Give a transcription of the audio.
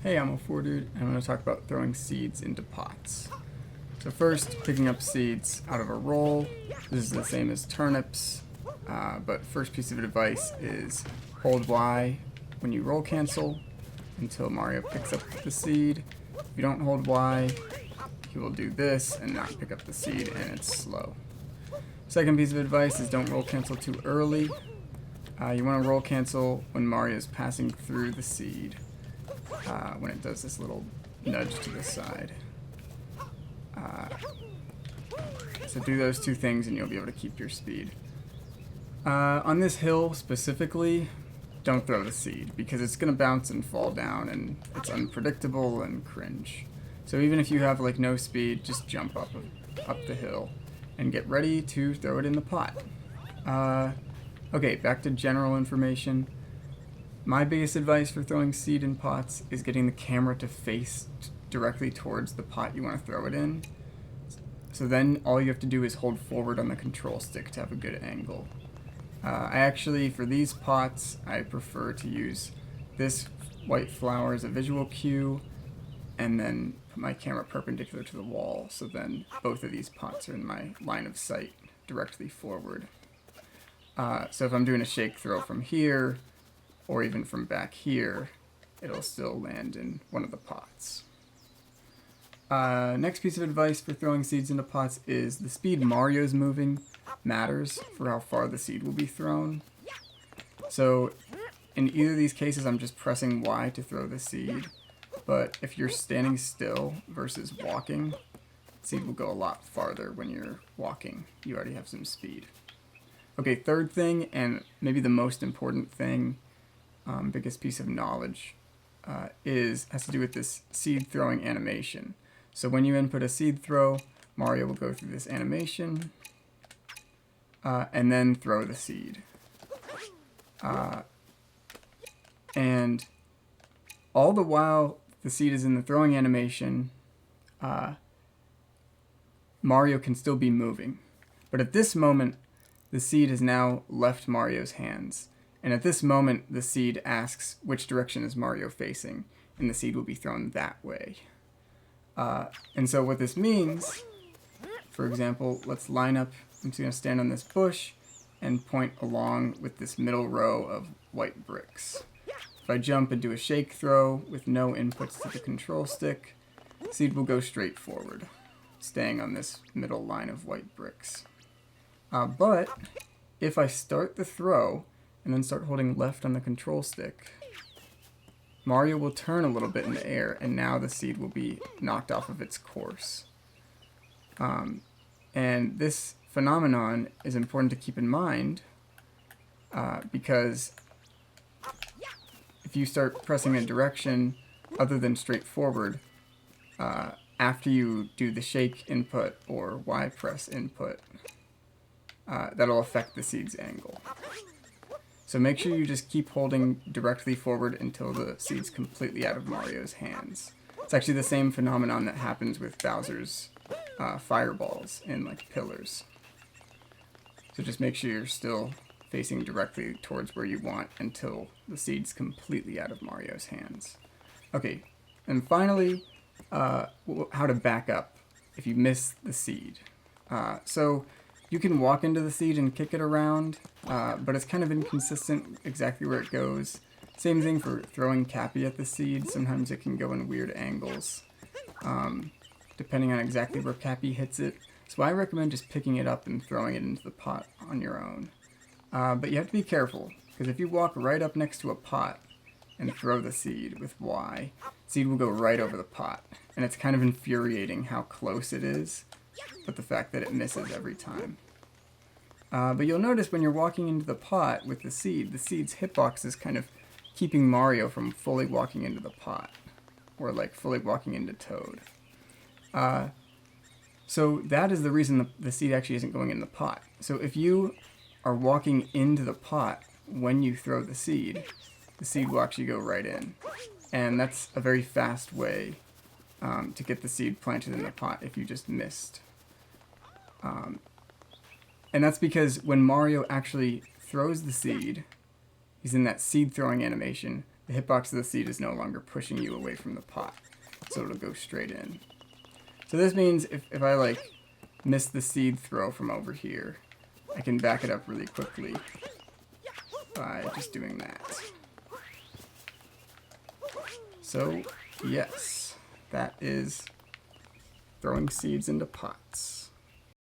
Hey, I'm A4Dude, and I'm going to talk about throwing seeds into pots. So first, picking up seeds out of a roll. This is the same as turnips, but first piece of advice is hold Y when you roll cancel until Mario picks up the seed. If you don't hold Y, he will do this and not pick up the seed, and it's slow. Second piece of advice is don't roll cancel too early. You want to roll cancel when Mario is passing through the seed. When it does this little nudge to the side. So do those two things and you'll be able to keep your speed. On this hill specifically, don't throw the seed because it's going to bounce and fall down and it's unpredictable and cringe. So even if you have like no speed, just jump up the hill and get ready to throw it in the pot. Okay, back to general information. My biggest advice for throwing seed in pots is getting the camera to face directly towards the pot you want to throw it in. So then all you have to do is hold forward on the control stick to have a good angle. I actually, for these pots, I prefer to use this white flower as a visual cue and then put my camera perpendicular to the wall, so then both of these pots are in my line of sight directly forward. So if I'm doing a shake throw from here, or even from back here, it'll still land in one of the pots. Next piece of advice for throwing seeds into pots is the speed Mario's moving matters for how far the seed will be thrown. So in either of these cases, I'm just pressing Y to throw the seed, but if you're standing still versus walking, the seed will go a lot farther when you're walking. You already have some speed. Okay, third thing, and maybe the most important thing, biggest piece of knowledge has to do with this seed throwing animation. So when you input a seed throw, Mario will go through this animation and then throw the seed. And all the while the seed is in the throwing animation, Mario can still be moving. But at this moment, the seed has now left Mario's hands. And at this moment, the seed asks which direction is Mario facing, and the seed will be thrown that way. And so what this means, for example, let's line up, I'm just going to stand on this bush and point along with this middle row of white bricks. If I jump and do a shake throw with no inputs to the control stick, the seed will go straight forward, staying on this middle line of white bricks. But if I start the throw and then start holding left on the control stick, Mario will turn a little bit in the air, and now the seed will be knocked off of its course. And this phenomenon is important to keep in mind because if you start pressing a direction other than straight forward, after you do the shake input or Y press input, that'll affect the seed's angle. So make sure you just keep holding directly forward until the seed's completely out of Mario's hands. It's actually the same phenomenon that happens with Bowser's fireballs in like pillars. So just make sure you're still facing directly towards where you want until the seed's completely out of Mario's hands. Okay, and finally, how to back up if you miss the seed. So you can walk into the seed and kick it around, but it's kind of inconsistent exactly where it goes. Same thing for throwing Cappy at the seed. Sometimes it can go in weird angles, depending on exactly where Cappy hits it. So I recommend just picking it up and throwing it into the pot on your own. But you have to be careful, because if you walk right up next to a pot and throw the seed with Y, the seed will go right over the pot. And it's kind of infuriating how close it is, but the fact that it misses every time. But you'll notice when you're walking into the pot with the seed's hitbox is kind of keeping Mario from fully walking into the pot, or like fully walking into Toad. So that is the reason the seed actually isn't going in the pot. So if you are walking into the pot when you throw the seed will actually go right in. And that's a very fast way to get the seed planted in the pot if you just missed. And that's because when Mario actually throws the seed, he's in that seed throwing animation, the hitbox of the seed is no longer pushing you away from the pot, so it'll go straight in. So this means if I like miss the seed throw from over here, I can back it up really quickly by just doing that. So yes, that is throwing seeds into pots.